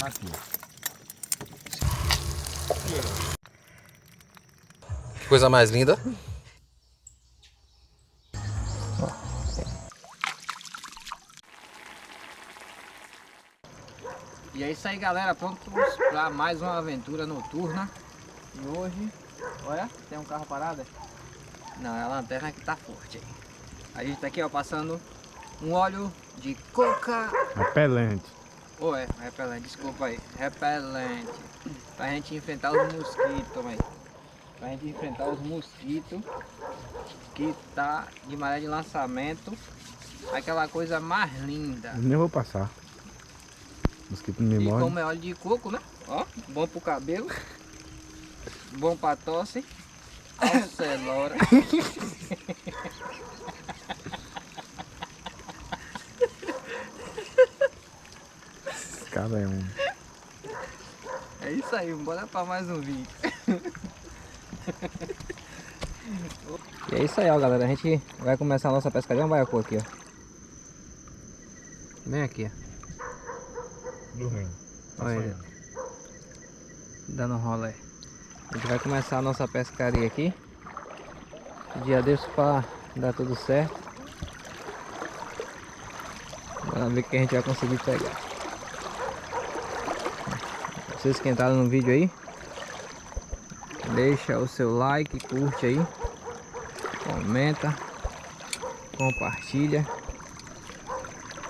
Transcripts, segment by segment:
Aqui. Que coisa mais linda. E é isso aí, galera, prontos para mais uma aventura noturna. E hoje, olha, tem um carro parado? Não, é a lanterna que tá forte aí. A gente tá aqui, ó, passando um óleo de coca... Repelente. repelente, desculpa aí. Repelente. Pra gente enfrentar os mosquitos, aí. Pra gente enfrentar os mosquitos que tá de maré de lançamento. Aquela coisa mais linda. Eu nem vou passar. Mosquito não me E morde. como é óleo de coco, né? Ó, bom pro cabelo. Bom pra tosse. Alcelora. Esse cara é um... É isso aí, bora pra mais um vídeo. E é isso aí, ó, galera. A gente vai começar a nossa pescaria. Um baiacu aqui, ó. Bem aqui, ó. Dormindo. Olha ele. Dando rolê. A gente vai começar a nossa pescaria aqui. Dia desse pra dar tudo certo. Bora ver o que a gente vai conseguir pegar. Vocês que entraram no vídeo aí, deixa o seu like, curte aí, comenta, compartilha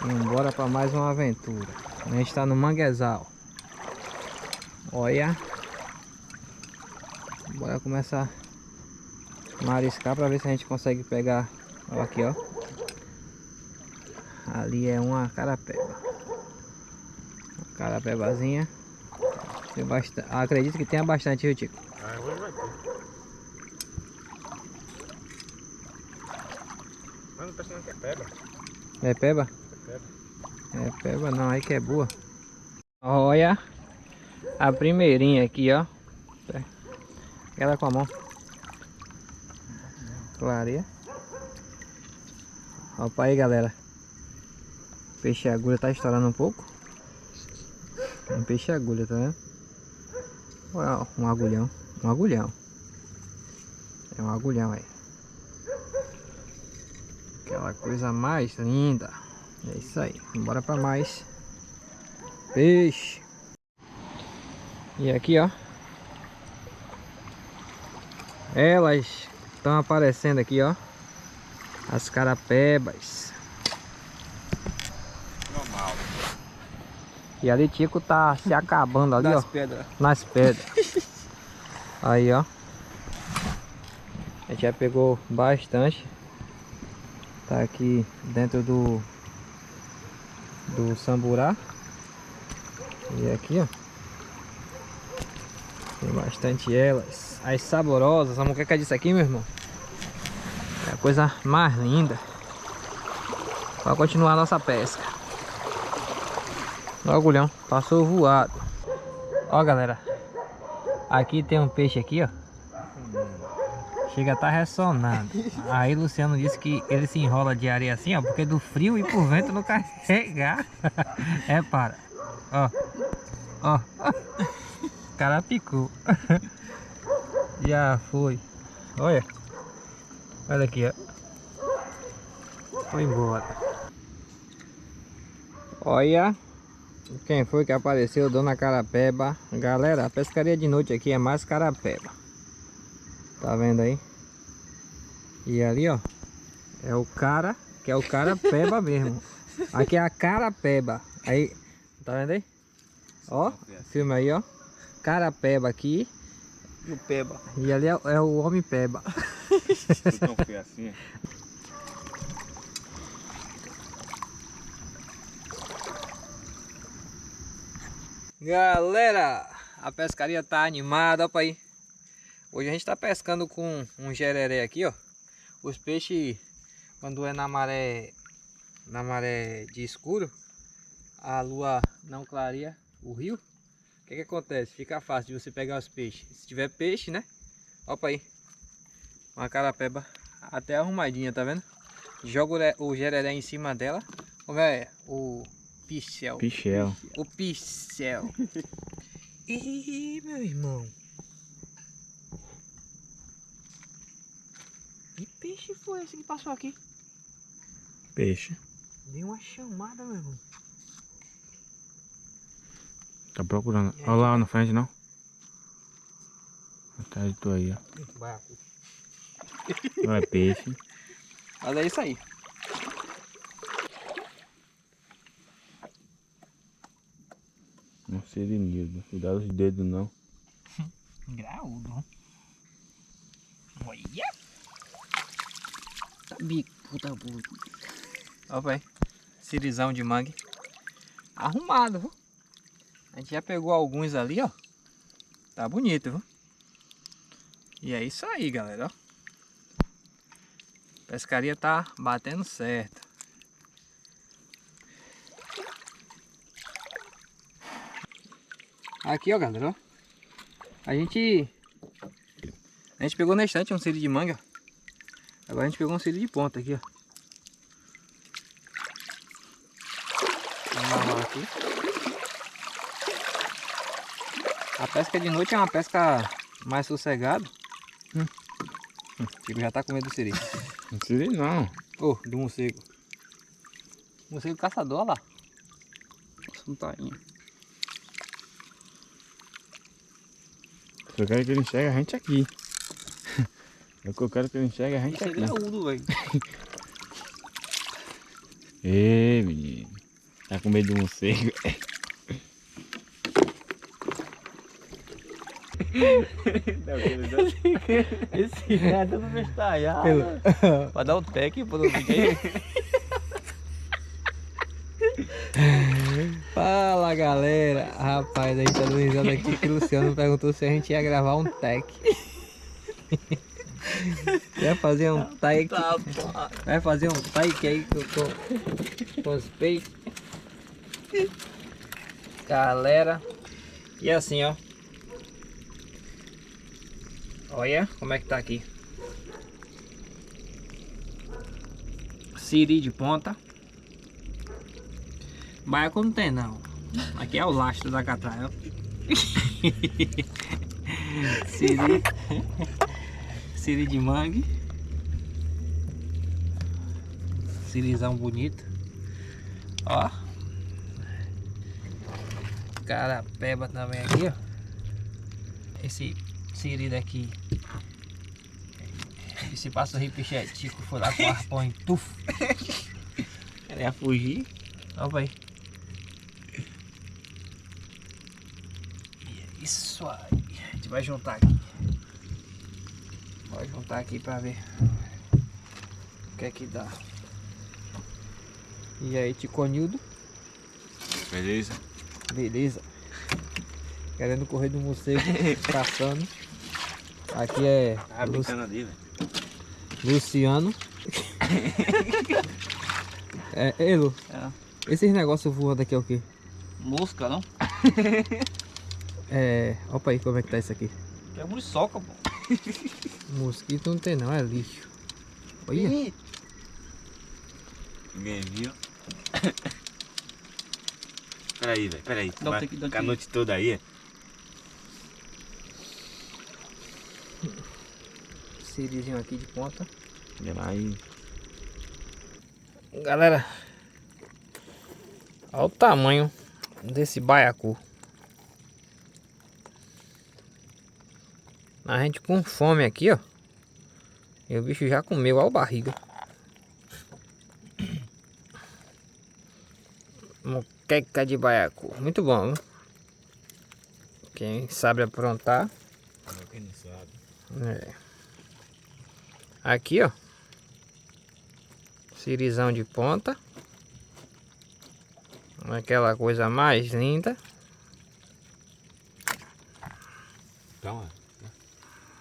e bora para mais uma aventura. A gente está no manguezal. Olha, bora começar a mariscar para ver se a gente consegue pegar. Olha aqui, ó, ali é uma carapeba, uma carapebazinha. Tem bastante, acredito que tenha bastante, viu, Tico? Ah, hoje vai ter. Mas não pensa não que é peba. É peba? É peba. É peba não, aí que é boa. Olha a primeirinha aqui, ó. Pega ela com a mão. Clareia. Opa aí, galera. Peixe agulha tá estourando um pouco. Um peixe agulha, tá vendo? Olha, um agulhão. Um agulhão. É um agulhão aí. Aquela coisa mais linda. É isso aí. Bora pra mais peixe. E aqui, ó. Elas estão aparecendo aqui, ó. As carapebas. Normal. E ali Tico tá se acabando ali, Nas ó. pedras. Nas pedras. Aí, ó. A gente já pegou bastante. Tá aqui dentro do samburá. E aqui, ó, tem bastante elas. As saborosas. A moqueca disso aqui, meu irmão, é a coisa mais linda. Pra continuar a nossa pesca. Ó, o agulhão passou voado. Ó, galera, aqui tem um peixe aqui, ó. Chega a estar ressonando. Aí Luciano disse que ele se enrola de areia assim, ó, porque do frio e por vento não carregar. É, para. Ó. Ó. O cara picou. Já foi. Olha. Olha aqui, ó. Foi embora. Olha quem foi que apareceu, Dona Carapeba. Galera, a pescaria de noite aqui é mais carapeba. Tá vendo aí? E ali, ó, é o cara, que é o carapeba mesmo. Aqui é a carapeba. Aí, tá vendo aí? Ó, filma aí, ó. Carapeba aqui. E o peba. E ali é o homem peba. Não foi assim. Galera, a pescaria tá animada, ó, aí. Hoje a gente tá pescando com um jereré aqui, ó. Os peixes, quando é na maré de escuro, a lua não clareia o rio. O que que acontece? Fica fácil de você pegar os peixes. Se tiver peixe, né? Opa aí. Uma carapeba até arrumadinha, tá vendo? Joga o jereré em cima dela. Como é? Pichel. Pichel. O pichel. Ih, meu irmão. Que peixe foi esse que passou aqui? Peixe. Deu uma chamada, meu irmão. Tá procurando. E aí, Olha lá na frente, não? Atrás de tu aí, ó. Baiacu. Não é peixe. Mas é isso aí. Não seria nido. Cuidado dos dedos, não. Graúdo. Olha. Bico da boa. Ó, pai. Sirizão de mangue. Arrumado, viu? A gente já pegou alguns ali, ó. Tá bonito, viu? E é isso aí, galera, ó. A pescaria tá batendo certo. Aqui, ó, galera, ó. A gente pegou na estante um siri de manga. Agora a gente pegou um siri de ponta aqui, ó. Vamos amarrar aqui. A pesca de noite é uma pesca mais sossegada. O Chico já tá com medo do siri. Não seria não. Ô, do morcego. Morcego caçador, olha lá. Não tá indo. Eu quero que ele enxergue a gente aqui. É o que eu quero que ele enxergue a gente Isso é aqui. graúdo, velho. Ê, menino. Tá com medo do morcego? Esse nada não vai estalhar. Vai dar um tec pro não ficar. Fala, galera. Rapaz, a gente tá dando risada aqui que o Luciano perguntou se a gente ia gravar um tech. Vai fazer um tech. Vai fazer um tech aí com os peixes. Galera. E assim, ó. Olha como é que tá aqui. Siri de ponta. Baiacu não tem não. Aqui é o lastro da catraia, ó. Siri. Siri de mangue. Sirizão bonito. Ó. Carapeba também aqui, ó. Esse siri daqui. Esse passa o ripichetico foi lá com o arpão em tufo. Quer fugir? Ó, vai. Isso aí. A gente vai juntar aqui. Vai juntar aqui pra ver o que é que dá. E aí, Ticonildo? Beleza? Beleza. Querendo correr do morcego, caçando. Aqui é Brincando ali, velho. Luciano. Lu. É. Esses negócios voando aqui é o quê? Mosca, não? Opa aí como é que tá isso aqui. É muriçoca, pô. Mosquito não tem não, é lixo. Olha. Ih, Ninguém viu? Peraí, velho, peraí. Não, tem que dar Ficar a aqui. noite toda aí. Sirizinho aqui de ponta. Olha lá aí. Galera, olha o tamanho desse baiacu. A gente com fome aqui, ó. E o bicho já comeu, olha a barriga. Moqueca de baiacu. Muito bom, viu? Quem sabe aprontar. Quem não sabe. É. Aqui, ó. Sirizão de ponta. Aquela coisa mais linda. Então,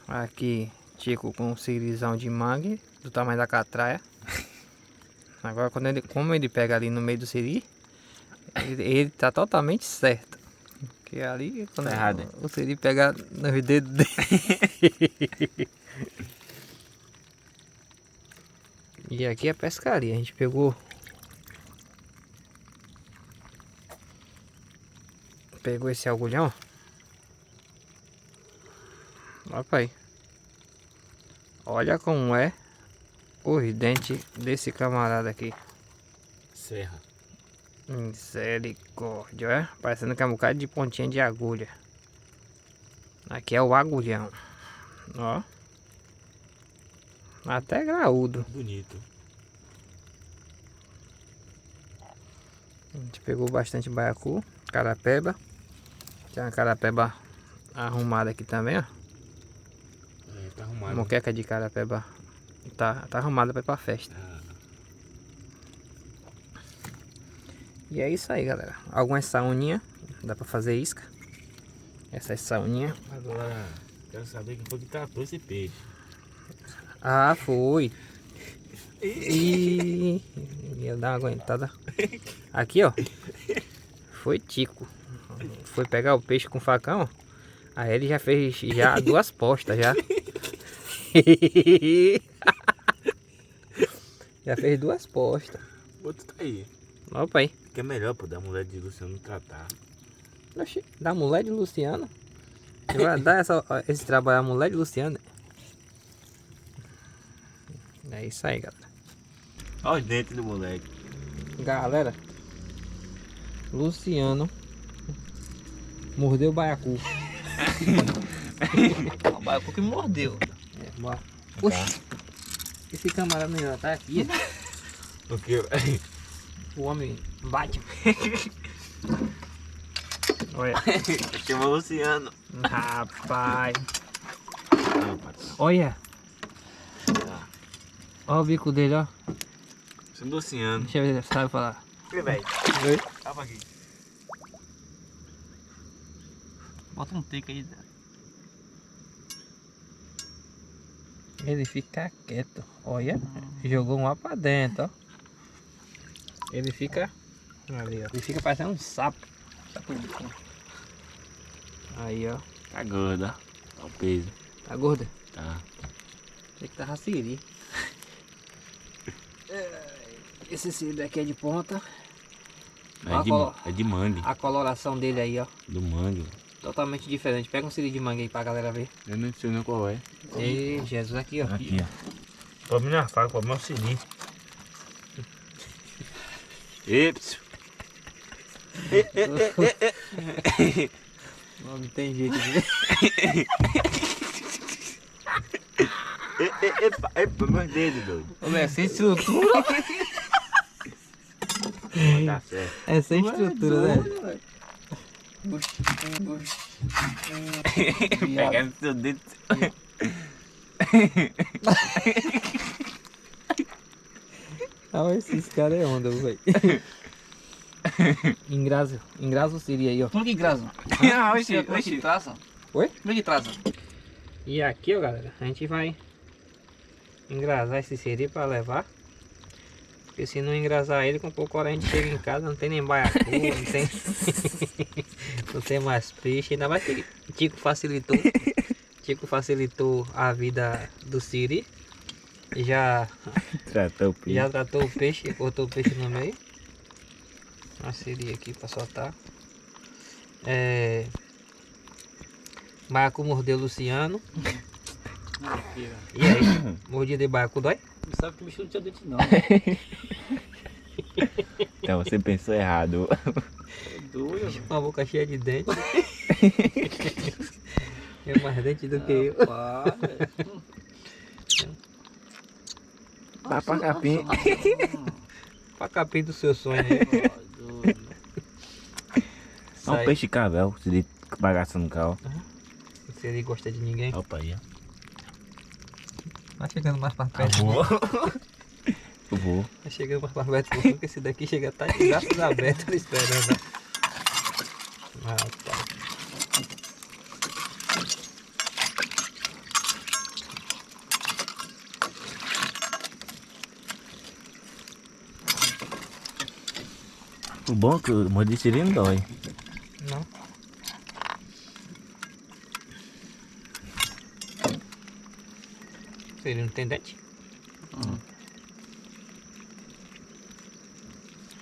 Aqui, Tico com sirizão de mangue, do tamanho da catraia. Agora, como ele pega ali no meio do siri, ele tá totalmente certo. Porque ali, quando errado, o siri pega nos dedos dele. E aqui é pescaria, a gente pegou Pegou esse agulhão. Olha aí. Olha como é os dentes desse camarada aqui. Serra. Misericórdia, é? Parecendo que é um bocado de pontinha de agulha. Aqui é o agulhão. Ó. Até graúdo. Bonito. A gente pegou bastante baiacu, carapeba. Tem uma carapeba arrumada aqui também, ó. É, tá arrumado. Moqueca de carapeba. Tá arrumada pra ir pra festa. E é isso aí, galera. Algumas sauninhas. Dá pra fazer isca. Essas sauninhas. Agora, quero saber quem foi que tratou esse peixe. Ah, foi. E ia dar uma aguentada. Aqui, ó. Foi Tico. Foi pegar o peixe com facão. Aí ele já fez já 2 postas já. Já fez 2 postas. O outro tá aí. Opa aí. Que é melhor, pô, da mulher de Luciano tratar. Oxi, da mulher de Luciano. Você vai dar esse trabalho à mulher de Luciano. É isso aí, galera. Olha os dentes do moleque. Galera, Luciano mordeu o baiacu. O baiacu que mordeu. É, bora. Oxi, esse camarada não já tá aqui. O que? O homem bate. Olha. Chama Luciano. Rapaz. Não, patrão. Olha. Olha o bico dele, ó. Esse é Luciano. Deixa eu ver se sabe falar. Que velho? Oi? Tava aqui. Bota um take aí. Ele fica quieto. Olha. Jogou um lá pra dentro, ó. Ele fica ali, ó. Ele fica parecendo um sapo. Aí, ó. Tá gorda. Tá o peso. Tá gorda? Tá. Tem que tá siri. Esse siri daqui é de ponta. É de mangue. A coloração dele aí, ó. Do mangue. Totalmente diferente. Pega um siri de mangue aí pra galera ver. Eu não sei nem qual é. Ei, Jesus, aqui, ó. Aqui, ó. Pra mim na faca, pra mim é o sininho. Epsi. Não tem jeito de ver. Epa, meus dedos, doido. Ô, é sem estrutura. Tá certo. É sem estrutura, né? Pegando seu dedo. Ah, esses caras é onda, velho. Engrasa o siri aí, ó. Como que grasa? Ah, oxi, Como é que oxi. traça? Oi? Como é que traça? E aqui, ó, galera, a gente vai engrasar esse siri pra levar. Porque se não engrasar ele, com pouco hora a gente chega em casa, não tem nem baiacu, não tem, não tem mais peixe. Ainda mais que Tico facilitou a vida do siri. Já Tratou o peixe. já tratou o peixe, botou o peixe no meio. A siri aqui pra soltar. Baiacu mordeu o Luciano. E aí, mordida de baiacu dói? Não sabe que o bicho não tinha dente não. Então você pensou errado. Doido. Uma boca cheia de dente. É mais dente do que eu. Tá pra capim. Pra capim do seu sonho aí. É um peixe cavel, se ele bagaça no carro. Se ele gosta de ninguém. Opa aí, ó. Vai chegando mais pra perto. Eu vou. Vai chegando mais pra perto, porque esse daqui chega tá de braços abertos esperando. Ah, tá. O bom é que o morder siri não dói. Não. Ele não tem dente?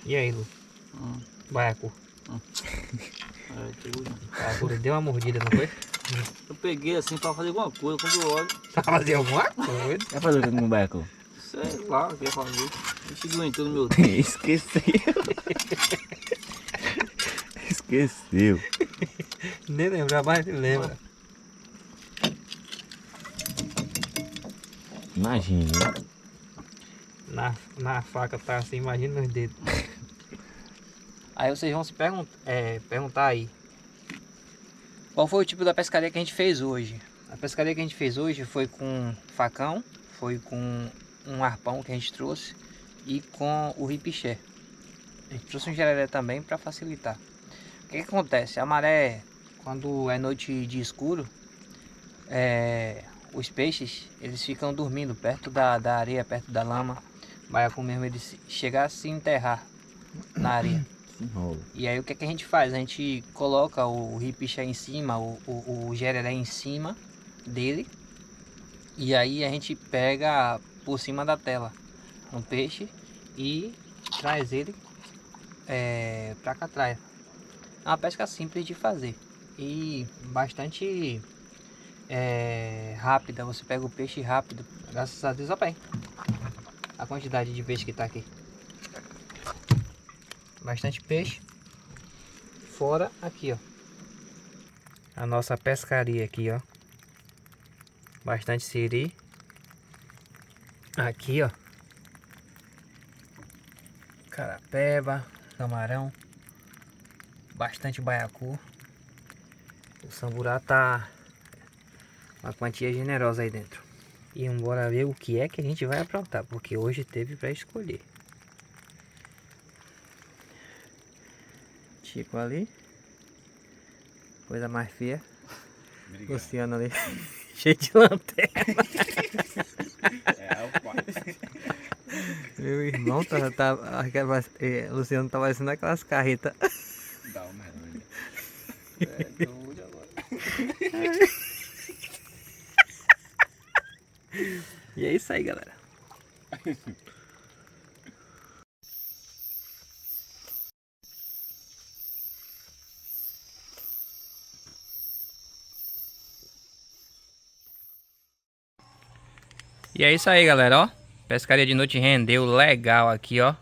E aí, Lu? Baiacu. Agora deu uma mordida, não foi? Eu peguei assim pra fazer alguma coisa, quando eu olho, Pra fazer alguma coisa? Vai fazer o que com o baiacu? sei lá o que ia fazer. Me chegou em tudo meu dedo. Esqueceu. Esqueceu. Nem lembrar mais, nem lembra. Imagina, né? Na faca tá assim, imagina nos dedos. Aí vocês vão se perguntar aí. Qual foi o tipo da pescaria que a gente fez hoje? A pescaria que a gente fez hoje foi com facão, foi com um arpão que a gente trouxe e com o ripiché. A gente trouxe um jereré também para facilitar. O que acontece? A maré, quando é noite de escuro, os peixes eles ficam dormindo perto da areia, perto da lama. O baiacu mesmo ele chega a se enterrar na areia. Enrola. E aí o que é que a gente faz? A gente coloca o ripiché em cima, o jereré em cima dele. E aí a gente pega por cima da tela um peixe e traz ele pra cá atrás. É uma pesca simples de fazer e bastante rápida. Você pega o peixe rápido. Graças a Deus, olha aí a quantidade de peixe que tá aqui. Bastante peixe. Fora aqui, ó, a nossa pescaria aqui, ó, bastante siri. Aqui, ó, carapeba, camarão, bastante baiacu. O samburá tá uma quantia generosa aí dentro. E bora ver o que é que a gente vai aprontar, porque hoje teve para escolher. Chico ali, coisa mais feia. Obrigado. Luciano ali, cheio de lanterna. Meu irmão Luciano tá parecendo aquelas carretas. Dá uma merda. Doido agora. E é isso aí, galera. E é isso aí, galera, ó. Pescaria de noite rendeu legal aqui, ó.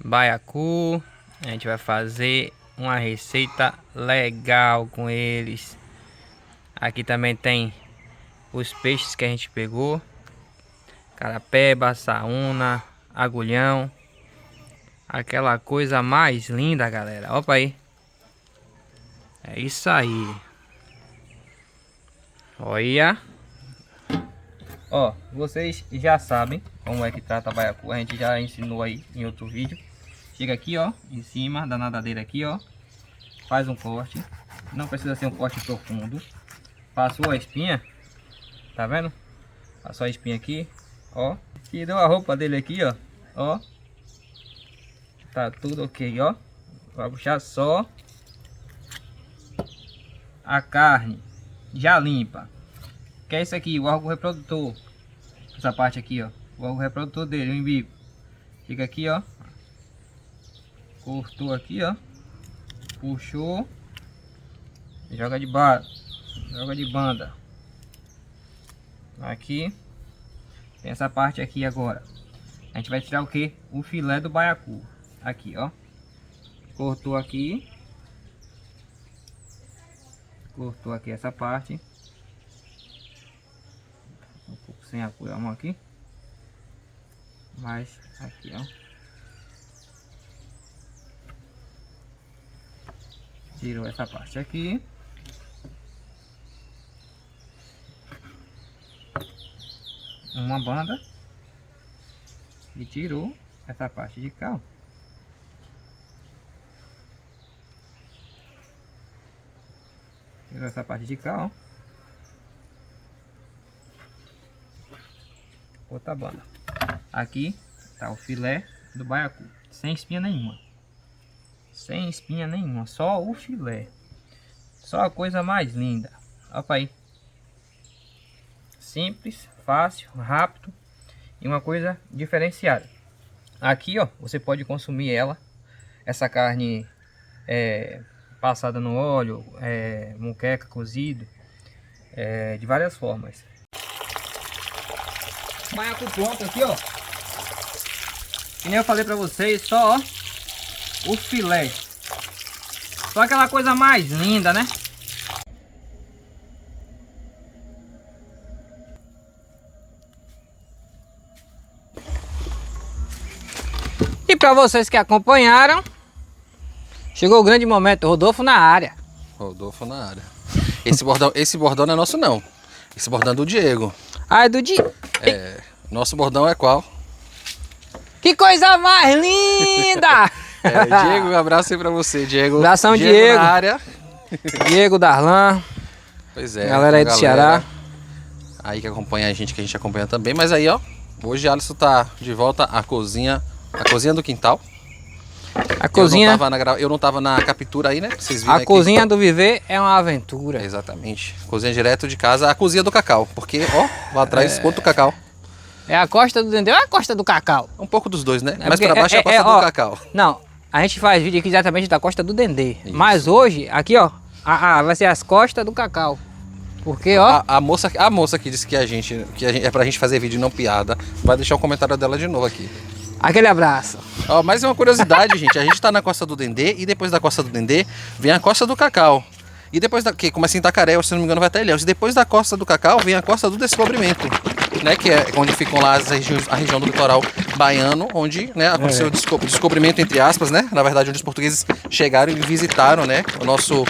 Baiacu. A gente vai fazer uma receita legal com eles. Aqui também tem os peixes que a gente pegou. Carapeba, saúna, agulhão. Aquela coisa mais linda, galera. Opa aí. É isso aí. Olha. Ó, vocês já sabem como é que trata baiacu. A gente já ensinou aí em outro vídeo. Chega aqui, ó, em cima da nadadeira aqui, ó. Faz um corte. Não precisa ser um corte profundo. Passou a espinha. Tá vendo? Passou a espinha aqui, ó. Tirou a roupa dele aqui, ó. Ó. Tá tudo ok, ó. Vai puxar só a carne. Já limpa. Que é isso aqui, o órgão reprodutor. Essa parte aqui, ó. O órgão reprodutor dele, o umbigo. Fica aqui, ó. Cortou aqui, ó. Puxou. Joga de base. Joga de banda. Aqui. Tem essa parte aqui agora. A gente vai tirar o que? O filé do baiacu. Aqui, ó. Cortou aqui. Cortou aqui essa parte. Um pouco sem apoio a mão aqui. Mas aqui, ó. Tirou essa parte aqui. Uma banda. E tirou essa parte de cá, ó. Tirou essa parte de cá, ó. Outra banda. Aqui tá o filé do baiacu, sem espinha nenhuma. Sem espinha nenhuma, só o filé. Só a coisa mais linda. Opa aí. Simples, fácil, rápido e uma coisa diferenciada. Aqui, ó, você pode consumir essa carne passada no óleo, muqueca, cozido, de várias formas. Baiacu pronto aqui, ó. Que nem eu falei pra vocês, só ó, o filé. Só aquela coisa mais linda, né? E para vocês que acompanharam, chegou o grande momento, Rodolfo na área. Rodolfo na área. Esse bordão não é nosso não. Esse bordão é do Diego. Ah, é do Diego. Nosso bordão é qual? Que coisa mais linda! Diego, um abraço aí pra você, Diego. Abração, Diego. Na área. Diego, Darlan. Pois é. Galera aí do Ceará. Aí que acompanha a gente, que a gente acompanha também. Mas aí, ó, hoje Alisson tá de volta à cozinha do quintal. A cozinha... Eu não tava na captura aí, né? Vocês viram a aqui. Cozinha do Viver é uma aventura. Exatamente. Cozinha direto de casa, a cozinha do Cacau. Porque, ó, lá atrás, quanto Cacau. É a costa do Dendê ou a costa do Cacau? Um pouco dos dois, né? É Mas porque pra baixo é a costa do Cacau. Não, a gente faz vídeo aqui exatamente da costa do Dendê. Isso. Mas hoje, aqui ó, vai ser as costas do Cacau. Porque ó... A moça que disse que é pra gente fazer vídeo e não piada, vai deixar o comentário dela de novo aqui. Aquele abraço. Ó, mas é uma curiosidade, gente. A gente tá na costa do Dendê e depois da costa do Dendê vem a costa do Cacau. E depois que começa em Itacaré, se não me engano vai até Ilhéus. E depois da costa do Cacau vem a costa do Descobrimento, né? Que é onde ficam lá a região do litoral baiano, onde, né, aconteceu o descobrimento, entre aspas, né? Na verdade, onde os portugueses chegaram e visitaram, né, o nosso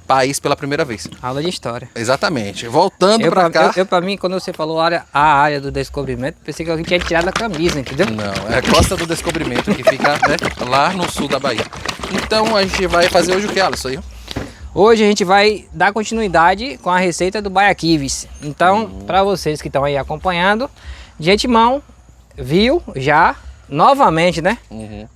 país pela primeira vez. Aula de história. Exatamente. Voltando pra cá. Pra mim, quando você falou a área do descobrimento, pensei que alguém tinha tirado a camisa, entendeu? Não, é a costa do Descobrimento, que fica, né, lá no sul da Bahia. Então a gente vai fazer hoje o que, Alisson? Hoje a gente vai dar continuidade com a receita do baiaquives. Então, para vocês que estão aí acompanhando, de antemão, viu já novamente, né?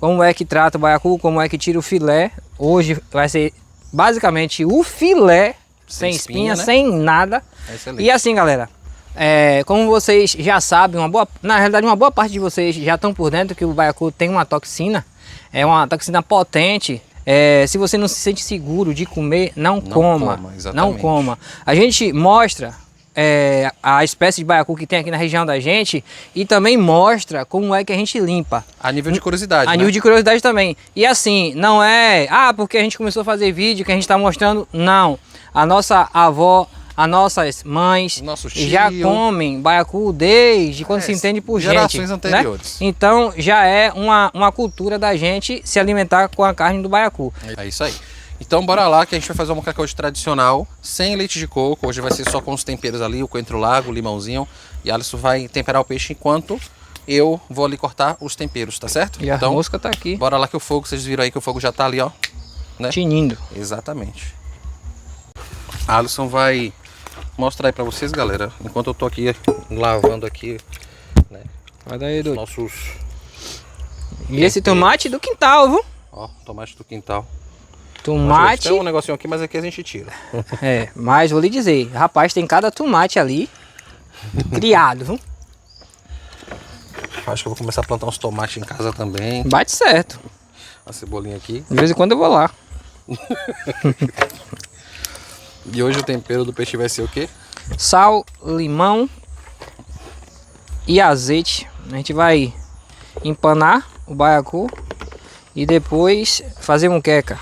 Como é que trata o baiacu, como é que tira o filé. Hoje vai ser basicamente o filé, sem espinha, né? Sem nada. Excelente. E assim, galera, como vocês já sabem, na realidade uma boa parte de vocês já estão por dentro que o baiacu tem uma toxina. É uma toxina potente. Se você não se sente seguro de comer, não coma. Não coma. A gente mostra a espécie de baiacu que tem aqui na região da gente e também mostra como é que a gente limpa. A nível de curiosidade, A nível de curiosidade também. E assim, não é porque a gente começou a fazer vídeo que a gente está mostrando. Não. A nossa avó, as nossas mães já comem baiacu desde quando se entende por gerações gente, anteriores. Né? Então já é uma cultura da gente se alimentar com a carne do baiacu. É isso aí. Então bora lá que a gente vai fazer uma moqueca hoje tradicional, sem leite de coco. Hoje vai ser só com os temperos ali, o coentro lago, o limãozinho. E Alisson vai temperar o peixe enquanto eu vou ali cortar os temperos, tá certo? E a mosca tá aqui. Bora lá que o fogo, vocês viram aí que o fogo já tá ali, ó. Né? Tinindo. Exatamente. Alisson vai mostrar aí pra vocês, galera, enquanto eu tô aqui lavando aqui, né, vai daí, Edu. nossos... E esse tomate do quintal, viu? Ó, tomate do quintal. Tomate... Tem um negocinho aqui, mas aqui a gente tira. Mas vou lhe dizer, rapaz, tem cada tomate ali criado, viu? Acho que eu vou começar a plantar uns tomates em casa também. Bate certo. A cebolinha aqui. De vez em quando eu vou lá. E hoje o tempero do peixe vai ser o quê? Sal, limão e azeite. A gente vai empanar o baiacu e depois fazer moqueca.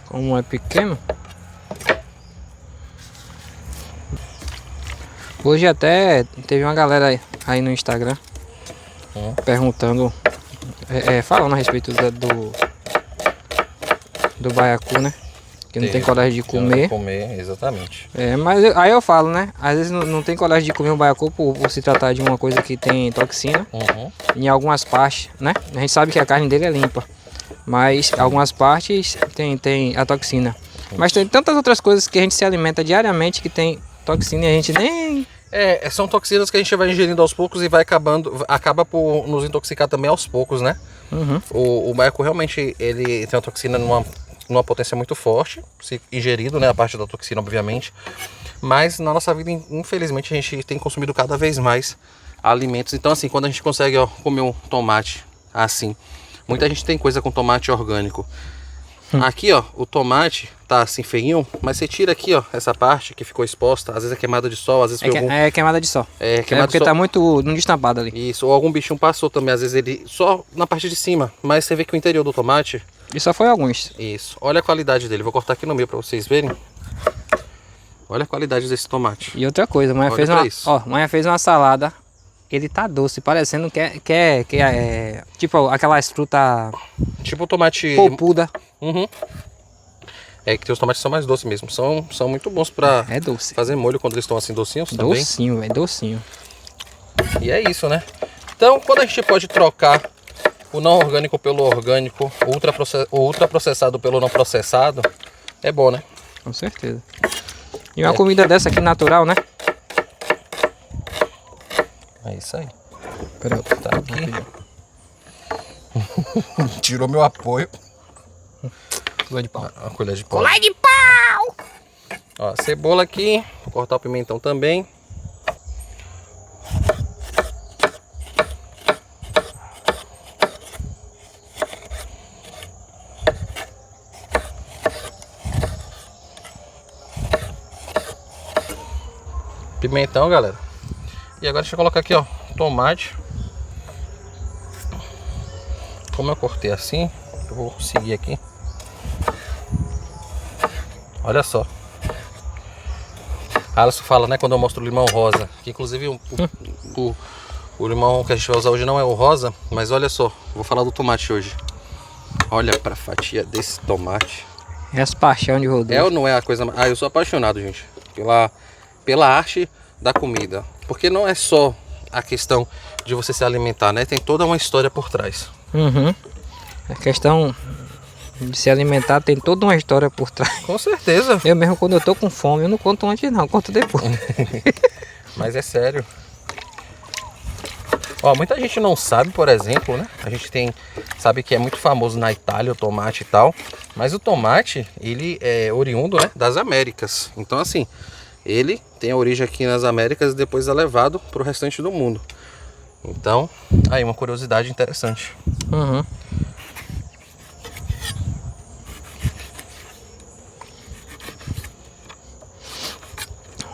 Como é pequeno. Hoje até teve uma galera aí no Instagram perguntando, falando a respeito do baiacu, né? Que não tem coragem de comer. Exatamente. Mas aí eu falo, né? Às vezes não tem coragem de comer o baiacu por se tratar de uma coisa que tem toxina em algumas partes, né? A gente sabe que a carne dele é limpa, mas algumas partes tem a toxina. Mas tem tantas outras coisas que a gente se alimenta diariamente que tem toxina e a gente nem... São toxinas que a gente vai ingerindo aos poucos e acaba por nos intoxicar também aos poucos, né? O baiacu realmente ele tem uma toxina numa potência muito forte, se ingerido, né, a parte da toxina, obviamente. Mas na nossa vida, infelizmente, a gente tem consumido cada vez mais alimentos. Então, assim, quando a gente consegue comer um tomate assim, Muita gente tem coisa com tomate orgânico. Aqui, ó, o tomate tá assim feinho, mas você tira aqui, ó, essa parte que ficou exposta. Às vezes é queimada de sol, às vezes foi algum... É queimada de sol. É, queimada de porque sol. tá muito no destampado ali. Isso, ou algum bichinho passou também, às vezes ele só na parte de cima. Mas você vê que o interior do tomate... E só foi alguns. Isso, olha a qualidade dele. Vou cortar aqui no meio pra vocês verem. Olha a qualidade desse tomate. E outra coisa, Olha pra isso. Manhã fez uma salada. Ele tá doce, parecendo que é tipo aquelas frutas Tipo o tomate... polpuda. Uhum. É que os tomates são mais doces mesmo. São muito bons pra É doce. fazer molho quando eles estão assim docinhos também. Docinho, velho, docinho. E é isso, né? Então, quando a gente pode trocar o não orgânico pelo orgânico, o ultraprocessado pelo não processado, é bom, né? Com certeza. E uma comida dessa aqui natural, né? É isso aí. Pera, Tá aqui. Tirou meu apoio. colher de pau. Uma colher de pau. Colher de pau! Ó, cebola aqui. Vou cortar o pimentão também. Pimentão, galera. E agora deixa eu colocar aqui, ó, tomate. Como eu cortei assim, eu vou seguir aqui. Olha só. A Alisson fala, né, quando eu mostro o limão rosa, que inclusive o limão que a gente vai usar hoje não é o rosa, mas olha só, vou falar do tomate hoje. Olha pra fatia desse tomate. É as paixão de Rodolfo. É ou não é a coisa... Ah, eu sou apaixonado, gente, pela arte da comida. Porque não é só a questão de você se alimentar, né? Tem toda uma história por trás. Uhum. A questão de se alimentar tem toda uma história por trás. Com certeza. Eu mesmo, quando eu tô com fome, eu não conto antes não, conto depois. Mas é sério. Ó, muita gente não sabe, por exemplo, né? A gente sabe que é muito famoso na Itália o tomate e tal. Mas o tomate, ele é oriundo, né, das Américas. Então, assim, ele tem a origem aqui nas Américas e depois é levado para o restante do mundo. Então, aí uma curiosidade interessante. Uhum.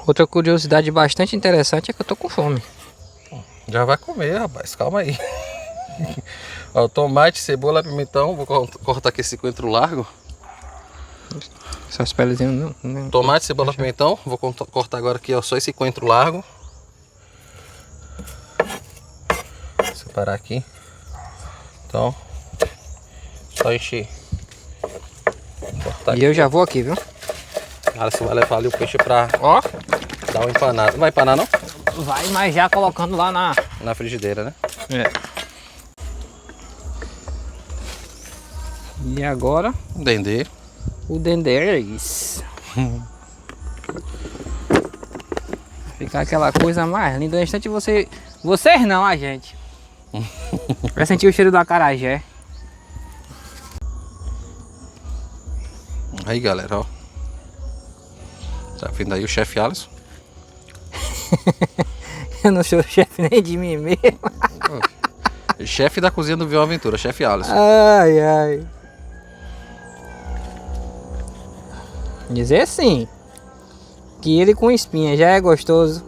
Outra curiosidade bastante interessante é que eu tô com fome. Já vai comer, rapaz, calma aí. Ó, tomate, cebola, pimentão. Vou cortar aqui esse coentro largo. Essas pelezinhas não. Tomate, cebola, pimentão. Vou cortar agora aqui, ó, só esse coentro largo. Separar aqui. Então, só encher. Cortar E eu já vou aqui, viu? Cara, você vai levar ali o peixe pra Ó. dar uma empanada. Não vai empanar não? Vai, mas já colocando lá Na frigideira, né? É. E agora Dendê. o dendês. Ficar aquela coisa mais linda. No instante vocês não, a gente. Vai sentir o cheiro do acarajé. Aí, galera, ó. Tá vendo aí o chefe Alisson? Eu não sou chefe nem de mim mesmo. Chefe da cozinha do Viu Aventura, chefe Alisson. Ai, ai. Dizer sim, que ele com espinha já é gostoso.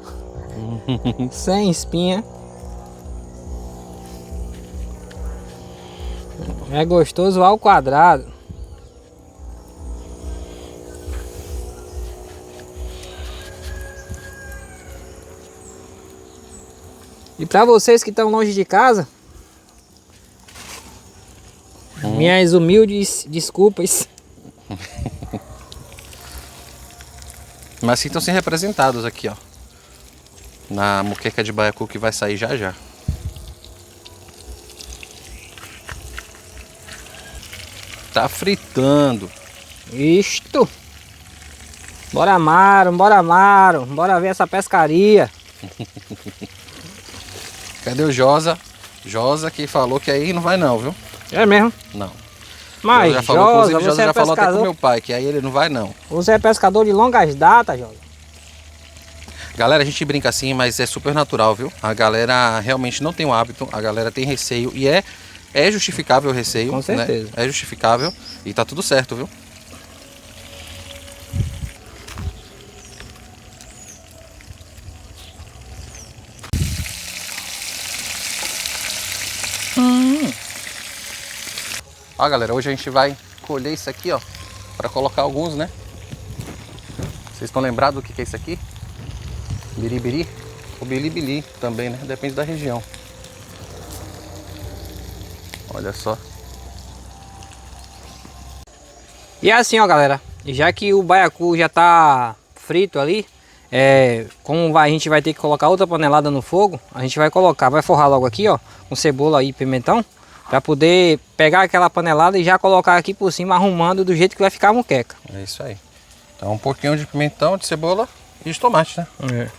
Sem espinha é gostoso ao quadrado. E para vocês que estão longe de casa, minhas humildes desculpas. Mas sintam-se representados aqui, ó. Na moqueca de baiacu que vai sair já já. Tá fritando. Isto. Bora Maro, bora ver essa pescaria. Cadê o Josa? Josa que falou que aí não vai não, viu? É mesmo? Não. Mas Já falou, Josa, inclusive, Josa você é já falou até com pescador. meu pai, que aí ele não vai não. Você é pescador de longas datas, Josa. Galera, a gente brinca assim, mas é super natural, viu? A galera realmente não tem o hábito, a galera tem receio e é É justificável o receio. Com certeza. Né? É justificável e tá tudo certo, viu? Ó, galera, hoje a gente vai colher isso aqui, ó, pra colocar alguns, né? Vocês estão lembrados do que é isso aqui? Biribiri? Ou bilibili também, né? Depende da região. Olha só. E assim, ó, galera, já que o baiacu já tá frito ali, a gente vai ter que colocar outra panelada no fogo, a gente vai forrar logo aqui, ó, com cebola e pimentão, para poder pegar aquela panelada e já colocar aqui por cima, arrumando do jeito que vai ficar a moqueca. É isso aí. Então um pouquinho de pimentão, de cebola e de tomate, né?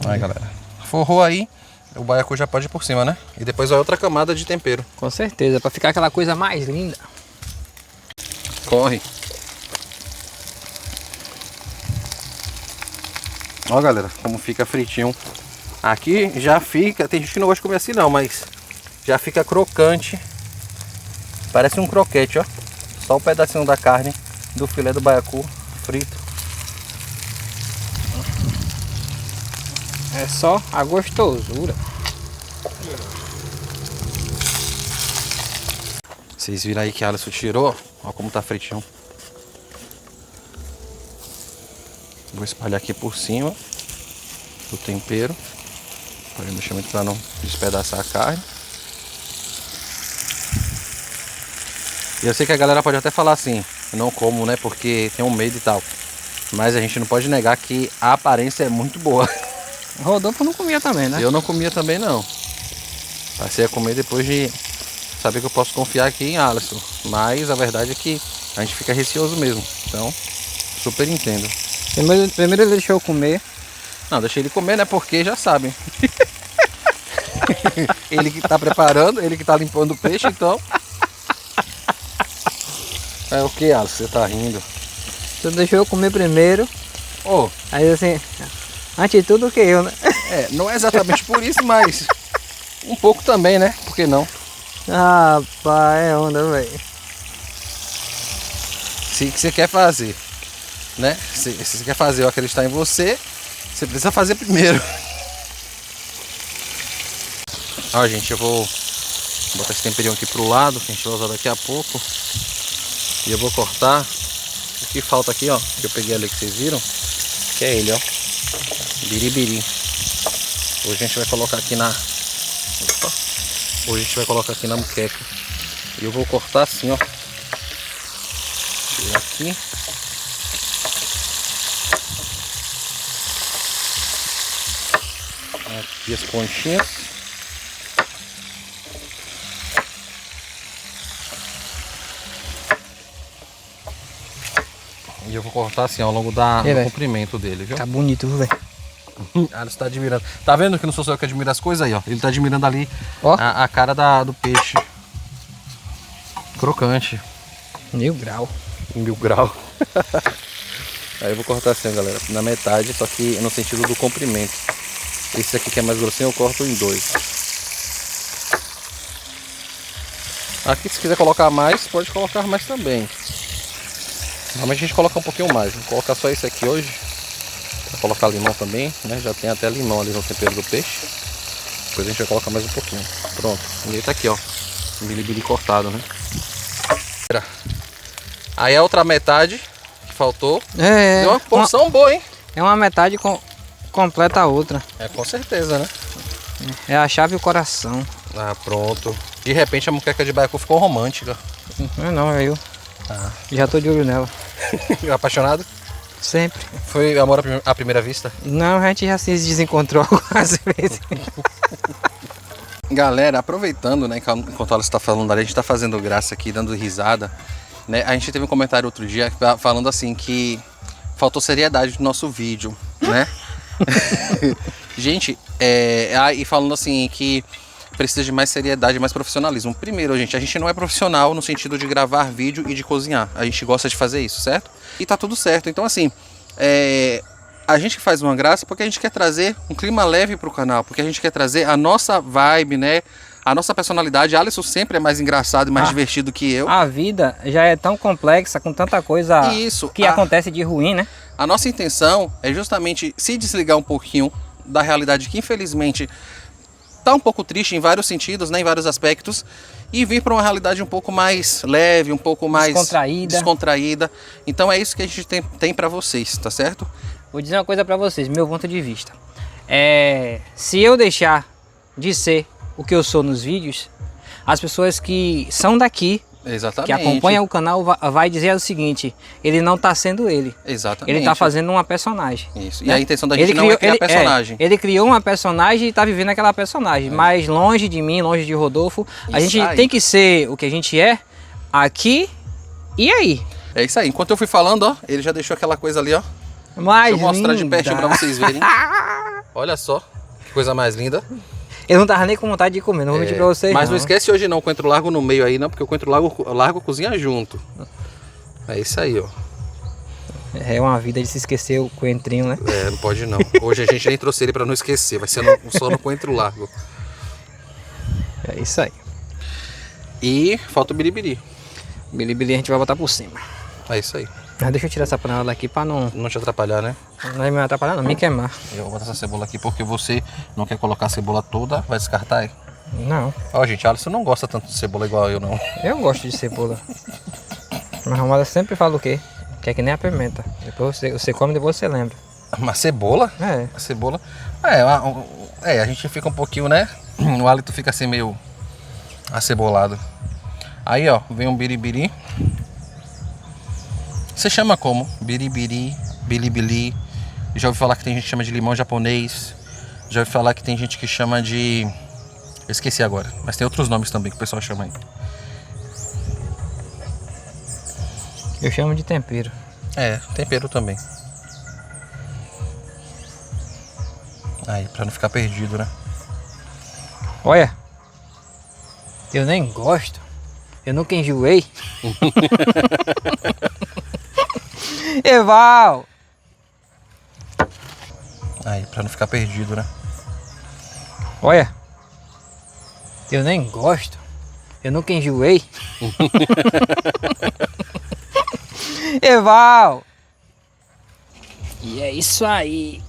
Aí, galera. Forrou aí, o baiacu já pode ir por cima, né? E depois vai outra camada de tempero. Com certeza, para ficar aquela coisa mais linda. Corre. Ó, galera, como fica fritinho. Aqui já fica, tem gente que não gosta de comer assim não, mas já fica crocante. Parece um croquete, ó. Só um pedacinho da carne do filé do baiacu frito. É só a gostosura. Vocês viram aí que a Alisson tirou, ó como tá fritinho. Vou espalhar aqui por cima do tempero. Para mexer muito para não despedaçar a carne. E eu sei que a galera pode até falar assim, eu não como, né, porque tem um medo e tal. Mas a gente não pode negar que a aparência é muito boa. Rodolfo não comia também, né? Eu não comia também não. Passei a comer depois de saber que eu posso confiar aqui em Alisson. Mas a verdade é que a gente fica receoso mesmo. Então, super entendo. Primeiro ele deixou eu comer. Não, deixei ele comer, né? Porque já sabem. Ele que tá preparando, ele que tá limpando o peixe, então. É o que, Alisson? Você tá rindo? Você deixou eu comer primeiro. Oh, Aí assim, antes de tudo que eu, né? não é exatamente por isso, mas um pouco também, né? Por que não? Ah, rapaz, é onda, velho. Se você quer fazer, né? Se você quer fazer eu acreditar em você, você precisa fazer primeiro. Ó, gente, eu vou botar esse temperinho aqui pro lado, que a gente vai usar daqui a pouco. E eu vou cortar o que falta aqui, ó, que eu peguei ali que vocês viram, que é ele, ó, biribiri. Hoje a gente vai colocar aqui na... Opa. Hoje a gente vai colocar aqui na moqueca. E eu vou cortar assim, ó. Tirar aqui. Aqui as pontinhas. E eu vou cortar assim ao longo do comprimento dele, viu? Tá bonito, velho. Alisson tá admirando. Tá vendo que não sou só eu que admiro as coisas aí, ó? Ele tá admirando ali Ó. a cara do peixe. Crocante. 1000 graus. 1000 graus. Aí eu vou cortar assim, galera, na metade, só que no sentido do comprimento. Esse aqui que é mais grossinho eu corto em 2. Aqui se quiser colocar mais, pode colocar mais também. Normalmente a gente coloca um pouquinho mais. Vou colocar só esse aqui hoje. Vou colocar limão também, né? Já tem até limão ali no tempero do peixe. Depois a gente vai colocar mais um pouquinho. Pronto. E aí tá aqui, ó. Bilibili cortado, né? Aí a outra metade que faltou. Deu uma porção boa, hein? É uma metade completa a outra. É, com certeza, né? É a chave e o coração. Ah, pronto. De repente a moqueca de baiacu ficou romântica. Não, eu. Já tô de olho nela. Apaixonado? Sempre. Foi amor à primeira vista? Não, a gente já se desencontrou algumas vezes. Galera, aproveitando, né, enquanto ela está falando ali, a gente está fazendo graça aqui, dando risada, né? A gente teve um comentário outro dia falando assim que faltou seriedade no nosso vídeo, né? Gente, e falando assim que precisa de mais seriedade, mais profissionalismo. Primeiro, gente, a gente não é profissional no sentido de gravar vídeo e de cozinhar. A gente gosta de fazer isso, certo? E tá tudo certo. Então, assim, a gente faz uma graça porque a gente quer trazer um clima leve pro canal, porque a gente quer trazer a nossa vibe, né? A nossa personalidade. Alisson sempre é mais engraçado e mais divertido que eu. A vida já é tão complexa, com tanta coisa que acontece de ruim, né? A nossa intenção é justamente se desligar um pouquinho da realidade que, infelizmente, tá um pouco triste em vários sentidos, né, em vários aspectos, e vir para uma realidade um pouco mais leve, um pouco mais descontraída. Então é isso que a gente tem para vocês, tá certo? Vou dizer uma coisa para vocês, meu ponto de vista. Se eu deixar de ser o que eu sou nos vídeos, as pessoas que são daqui, que acompanham o canal, vai dizer o seguinte: ele não está sendo ele. Exatamente. Ele está fazendo uma personagem. Isso. E a intenção da gente não é criar personagem. Ele criou uma personagem e está vivendo aquela personagem. Mas longe de mim, longe de Rodolfo, a gente tem que ser o que a gente é aqui e aí. É isso aí. Enquanto eu fui falando, ó, ele já deixou aquela coisa ali, ó. Mais Deixa eu mostrar de pertinho para vocês verem. Olha só, que coisa mais linda. Eu não tava nem com vontade de comer, não vou mentir pra vocês. Mas não esquece hoje não o coentro largo no meio aí, não, porque o coentro largo cozinha junto. É isso aí, ó. É uma vida de se esquecer o coentrinho, né? Não pode não. Hoje a gente nem trouxe ele pra não esquecer, vai ser só no coentro largo. É isso aí. E falta o biribiri. Biribiri a gente vai botar por cima. É isso aí. Mas deixa eu tirar essa panela daqui pra não te atrapalhar, né? Não vai me atrapalhar, não, me queimar. Eu vou botar essa cebola aqui porque você não quer colocar a cebola toda, vai descartar aí? Não. Ó, gente, Alisson não gosta tanto de cebola igual eu, não. Eu gosto de cebola. Mas a Romada sempre fala o quê? Que é que nem a pimenta. Depois você come e depois você lembra. Mas cebola? É. A cebola... a gente fica um pouquinho, né? O hálito fica assim meio acebolado. Aí, ó, vem um biribiri. Você chama como? Biribiri, bilibili. Já ouvi falar que tem gente que chama de limão japonês. Já ouvi falar que tem gente que chama de... Eu esqueci agora, mas tem outros nomes também que o pessoal chama aí. Eu chamo de tempero. Tempero também. Aí, pra não ficar perdido, né? Olha, eu nem gosto. Eu nunca enjoei. Eval! Aí, pra não ficar perdido, né? Olha, eu nem gosto. Eu nunca enjoei. Eval! E é isso aí.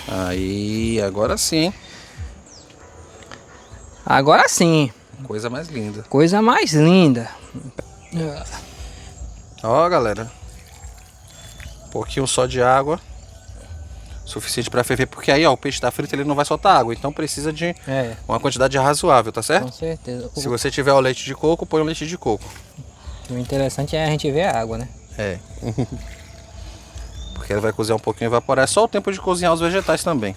Aí, agora sim. Agora sim. Coisa mais linda. Coisa mais linda. Ó, galera. Um pouquinho só de água. Suficiente para ferver, porque aí, ó, o peixe tá frito, ele não vai soltar água. Então precisa de uma quantidade razoável, tá certo? Com certeza. Se você tiver o leite de coco, põe o leite de coco. O interessante é a gente ver a água, né? Porque ele vai cozinhar um pouquinho e evaporar. É só o tempo de cozinhar os vegetais também.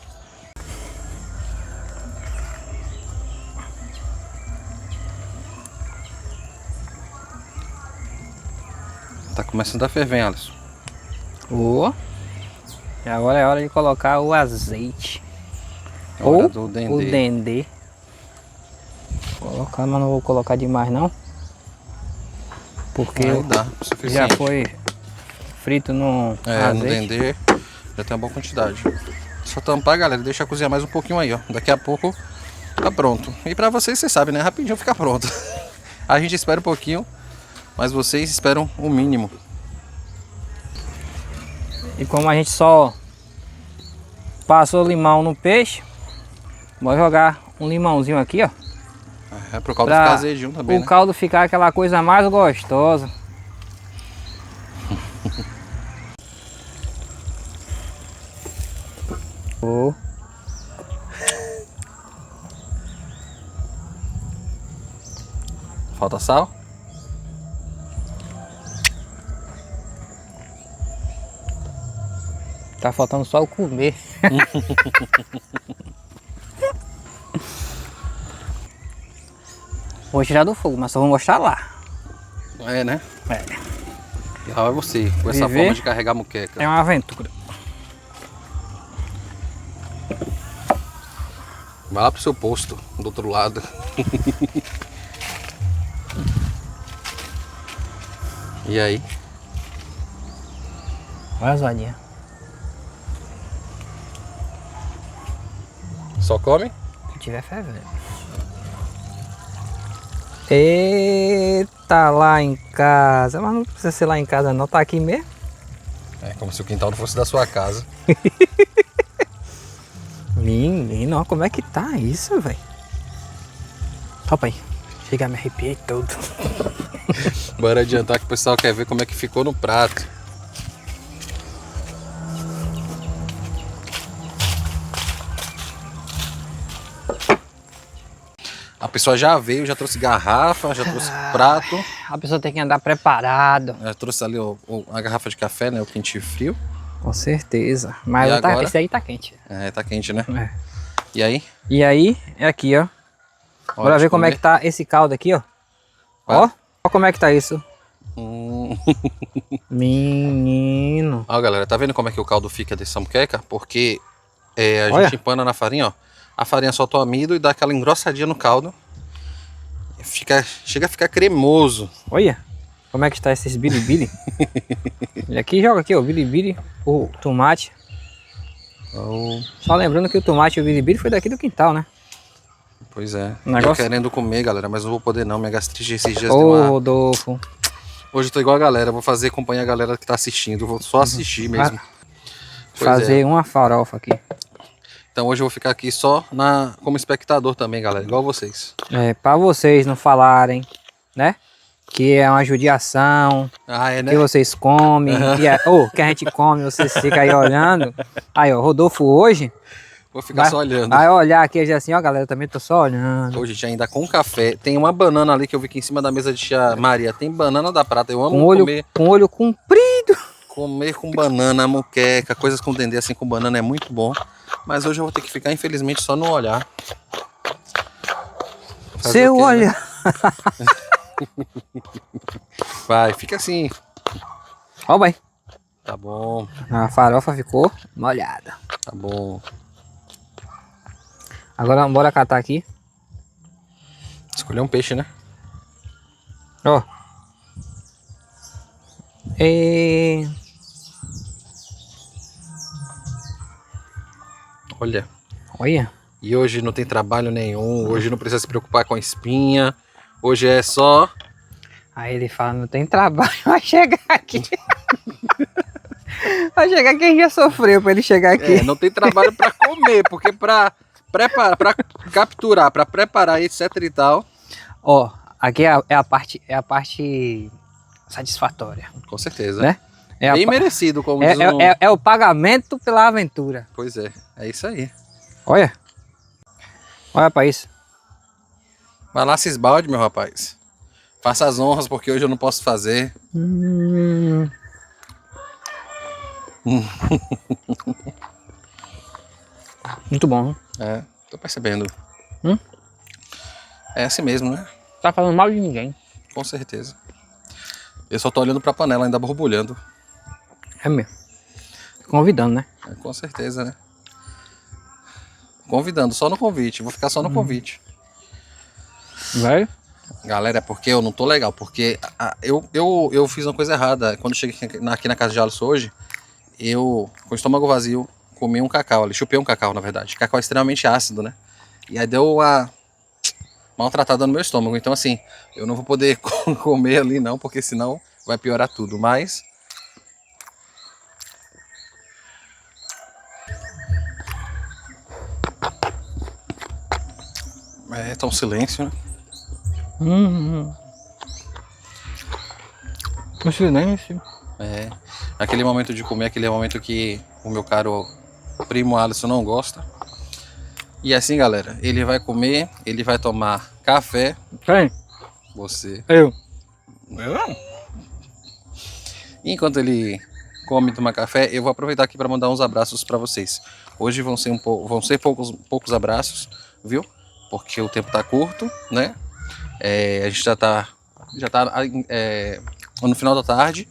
Tá começando a ferver, Alisson. E agora é hora de colocar o azeite. Ou do dendê. O dendê. Colocar, mas não vou colocar demais não. Porque já foi frito no azeite. No dendê já tem uma boa quantidade. Só tampar, galera, deixa cozinhar mais um pouquinho aí, ó. Daqui a pouco tá pronto. E pra vocês, vocês sabem, né? Rapidinho fica pronto. A gente espera um pouquinho, mas vocês esperam o mínimo. E como a gente só passou limão no peixe, vou jogar um limãozinho aqui, ó. É pro caldo ficar azedinho também, o caldo ficar aquela coisa mais gostosa. Falta sal? Tá faltando só o comer. Vou tirar do fogo, mas só vou mostrar lá. É, né? É. E lá vai você, com essa forma de carregar a muqueca. É uma aventura. Vai lá pro seu posto, do outro lado. E aí? Olha as valinhas. Só come? Se tiver fé, velho. Eita, lá em casa. Mas não precisa ser lá em casa não, tá aqui mesmo. É como se o quintal não fosse da sua casa. Menino, ó, como é que tá isso, velho? Topa aí. Chega, me arrepiei todo. Bora adiantar que o pessoal quer ver como é que ficou no prato. A pessoa já veio, já trouxe garrafa, já trouxe prato. A pessoa tem que andar preparado. Já trouxe ali a garrafa de café, né? O quente e frio. Com certeza. Mas E agora? esse aí tá quente. É, tá quente, né? É. E aí? E aí, é aqui, ó. Bora Hora de ver como é comer. que tá esse caldo aqui, ó. Vai. Ó como é que tá isso. Hum. Menino. Ó, galera, tá vendo como é que o caldo fica dessa moqueca? Porque a Olha. gente empana na farinha, ó. A farinha solta o amido e dá aquela engrossadinha no caldo. Chega a ficar cremoso. Olha. Como é que tá esses bilibili. E aqui joga aqui, ó, o bilibili, o tomate. Oh, Só lembrando que o tomate e o bilibili foi daqui do quintal, né? pois é. Negócio- Eu querendo comer, galera, mas não vou poder não. Minha gastrite esses dias Ô, deu uma... Rodolfo. Hoje eu tô igual a galera, vou fazer acompanhar a galera que tá assistindo. Vou só assistir mesmo. Pois Fazer é. uma farofa aqui. Então hoje eu vou ficar aqui só como espectador também, galera, igual vocês. É, pra vocês não falarem, né? Que é uma judiação, Ah, é, né? que vocês comem, que a gente come, vocês ficam aí olhando. Aí, ó, Rodolfo hoje Vou ficar só olhando. vai olhar aqui e dizer assim, ó, galera, eu também tô só olhando. Hoje, gente, ainda com café. Tem uma banana ali que eu vi aqui em cima da mesa de tia Maria. Tem banana da prata. Eu amo Com olho comprido. comer com banana, moqueca, coisas com dendê assim com banana é muito bom. Mas hoje eu vou ter que ficar, infelizmente, só no olhar. Fazer Seu o quê, né? olho. Vai, fica assim. Ó, vai. Tá bom, A farofa ficou molhada. tá bom. Agora bora catar aqui. Escolher um peixe, né? Ó. E... Olha. Olha. E hoje não tem trabalho nenhum. Hoje não precisa se preocupar com a espinha. Hoje é só... Aí ele fala, não tem trabalho, vai chegar aqui. Vai chegar quem já sofreu pra ele chegar aqui. não tem trabalho pra comer. Porque pra preparar, pra capturar, pra preparar, etc e tal... Ó, aqui é a parte satisfatória, Com certeza. né? É, Bem merecido, como é, diz um... é o pagamento pela aventura. Pois é, é isso aí. Olha. Olha pra isso. Vai lá se esbalde, meu rapaz. Faça as honras, porque hoje eu não posso fazer. Muito bom. É, tô percebendo. Hum? É assim mesmo, né? Tá falando mal de ninguém. Com certeza. Eu só tô olhando pra panela, ainda borbulhando. É mesmo. Convidando, né? É, com certeza, né? Convidando, só no convite. Vou ficar só no convite. Vai. Galera, é porque eu não tô legal. Porque eu fiz uma coisa errada. Quando eu cheguei aqui na casa de Alisson hoje, eu, com o estômago vazio, comi um cacau ali. Chupei um cacau, na verdade. Cacau é extremamente ácido, né? E aí deu uma maltratada no meu estômago. Então, assim, eu não vou poder comer ali, não. Porque senão vai piorar tudo. Mas... tá um silêncio, né? Um silêncio. É, aquele momento de comer, aquele momento que o meu caro primo Alisson não gosta. E assim, galera, ele vai comer, ele vai tomar café. Quem? Você. Eu. E enquanto ele come e toma café, eu vou aproveitar aqui para mandar uns abraços para vocês. Hoje vão ser poucos abraços, viu? Porque o tempo tá curto, né? A gente já tá no final da tarde.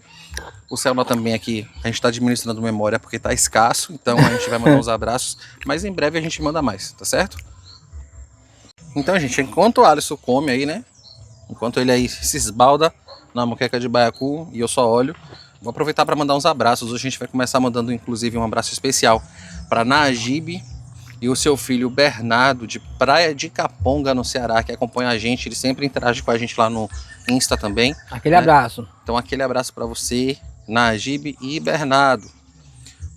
O Selma também aqui, a gente tá administrando memória porque tá escasso, então a gente vai mandar uns abraços, mas em breve a gente manda mais, tá certo? Então, gente, enquanto o Alisson come aí, né? Enquanto ele aí se esbalda na moqueca de baiacu e eu só olho, vou aproveitar para mandar uns abraços. Hoje a gente vai começar mandando, inclusive, um abraço especial para Najib e o seu filho Bernardo, de Praia de Caponga, no Ceará, que acompanha a gente. Ele sempre interage com a gente lá no Insta também. Aquele abraço. Então, aquele abraço para você, Najib e Bernardo.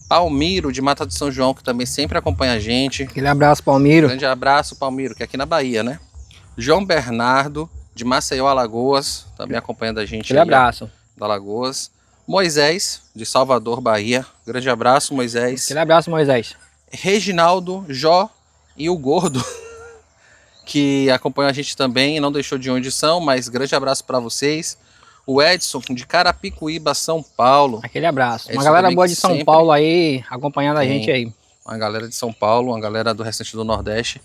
Palmiro, de Mata do São João, que também sempre acompanha a gente. Aquele abraço, Palmiro. Grande abraço, Palmiro, que é aqui na Bahia, né? João Bernardo, de Maceió, Alagoas, também acompanhando a gente. Aquele aí, abraço. da Alagoas. Moisés, de Salvador, Bahia. Grande abraço, Moisés. Aquele abraço, Moisés. Reginaldo, Jó e o Gordo, que acompanham a gente também e não deixou de onde são, mas grande abraço para vocês. O Edson, de Carapicuíba, São Paulo. Aquele abraço. Uma Edson galera também boa que de São sempre Paulo aí, acompanhando a tem. gente aí. Uma galera de São Paulo, uma galera do restante do Nordeste.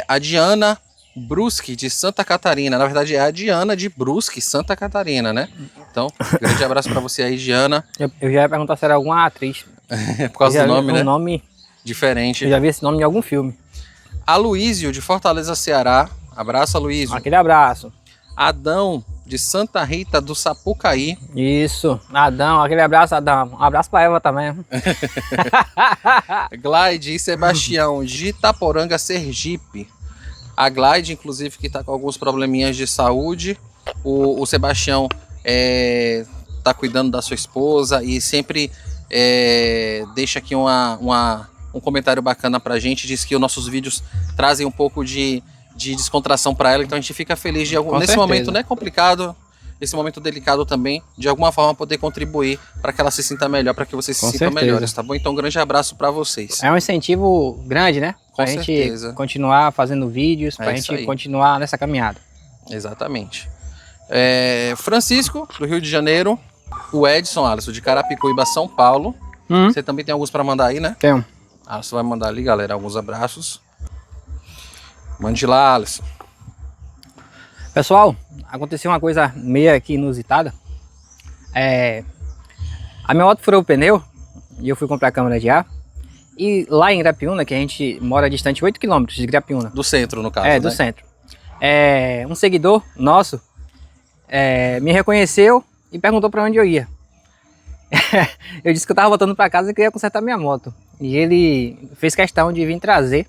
A Diana Brusque, de Santa Catarina. Na verdade, é a Diana de Brusque, Santa Catarina, né? Então, grande abraço para você aí, Diana. Eu já ia perguntar se era alguma atriz. É por causa do nome, né? Nome, Diferente. eu já vi esse nome em algum filme. Aloísio, de Fortaleza, Ceará. Abraço, Aloísio. Aquele abraço. Adão, de Santa Rita do Sapucaí. Isso. Adão, aquele abraço, Adão. Um abraço pra Eva também. Glide e Sebastião, de Itaporanga, Sergipe. A Glide, inclusive, que está com alguns probleminhas de saúde. O Sebastião tá cuidando da sua esposa e sempre deixa aqui um comentário bacana pra gente. Diz que os nossos vídeos trazem um pouco de descontração para ela, então a gente fica feliz de nesse certeza. momento, né, complicado, esse momento delicado também, de alguma forma poder contribuir para que ela se sinta melhor, para que vocês se Com sintam certeza. melhores, tá bom? Então um grande abraço para vocês. É um incentivo grande, né? Pra gente certeza. continuar fazendo vídeos, pra É isso gente aí. continuar nessa caminhada. Exatamente. Francisco, do Rio de Janeiro. O Edson, Alisson, de Carapicuíba, São Paulo. Você também tem alguns para mandar aí, né? Tenho. Alisson vai mandar ali, galera, alguns abraços. Mande lá, Alisson. Pessoal, aconteceu uma coisa meio aqui inusitada. A minha moto furou o pneu e eu fui comprar a câmera de ar. E lá em Grapiúna, que a gente mora distante 8 km de Grapiúna. Do centro, no caso, Do né? centro. Um seguidor nosso me reconheceu e perguntou para onde eu ia. Eu disse que eu estava voltando para casa e queria consertar minha moto. E ele fez questão de vir trazer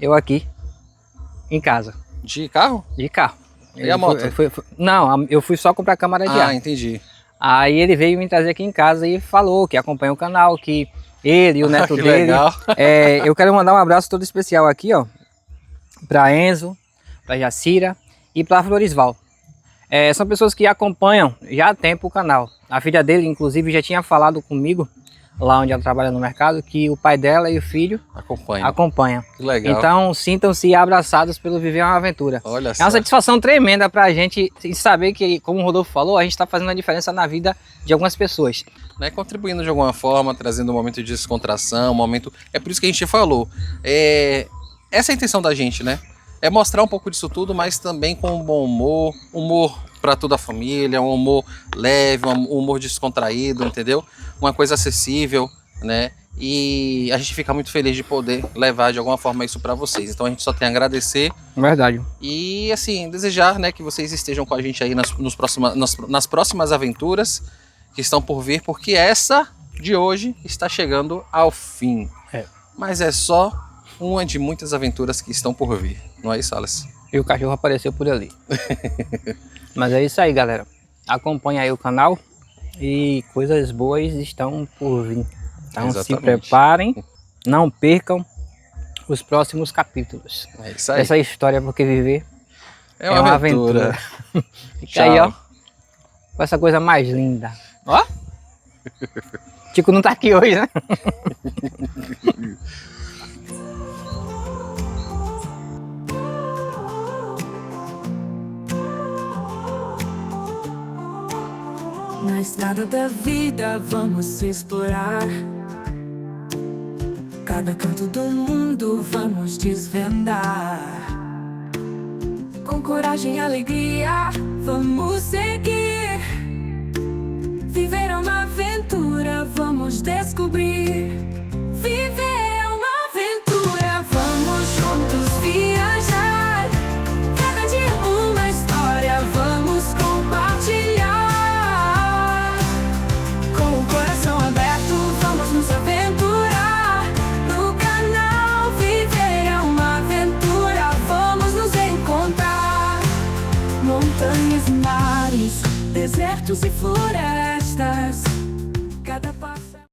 eu aqui em casa, De carro? de carro. E a moto? Não, eu fui só comprar a câmera de ar. Entendi. Aí ele veio me trazer aqui em casa e falou que acompanha o canal, que ele e o neto Que dele. legal. Eu quero mandar um abraço todo especial aqui, ó, para Enzo, para Jacira e para Florisval. São pessoas que acompanham já há tempo o canal. A filha dele, inclusive, já tinha falado comigo, lá onde ela trabalha no mercado, que o pai dela e o filho Acompanha. acompanham. Que legal. Então, sintam-se abraçados pelo Viver uma Aventura. Olha É só. uma satisfação tremenda pra gente saber que, como o Rodolfo falou, a gente está fazendo a diferença na vida de algumas pessoas. Né, contribuindo de alguma forma, trazendo um momento de descontração, um momento... É por isso que a gente falou. Essa é a intenção da gente, né? É mostrar um pouco disso tudo, mas também com um bom humor. Humor para toda a família, um humor leve, um humor descontraído, entendeu? Uma coisa acessível, né? E a gente fica muito feliz de poder levar de alguma forma isso para vocês. Então a gente só tem a agradecer Verdade. e, assim, desejar, né, que vocês estejam com a gente aí nas próximas aventuras que estão por vir, porque essa de hoje está chegando ao fim. Mas é só uma de muitas aventuras que estão por vir. Não é isso, Alice? E o cachorro apareceu por ali. Mas é isso aí, galera. Acompanha aí o canal e coisas boas estão por vir. Então Exatamente. se preparem, não percam os próximos capítulos. É isso aí. Essa história, porque viver É uma aventura. Fica aí, ó, com essa coisa mais linda. Ó! Tico não tá aqui hoje, né? Na estrada da vida vamos explorar cada canto do mundo, vamos desvendar. Com coragem e alegria, vamos seguir. Viver é uma aventura, vamos descobrir. Viver é uma aventura, vamos juntos viajar. montanhas e mares, desertos e florestas.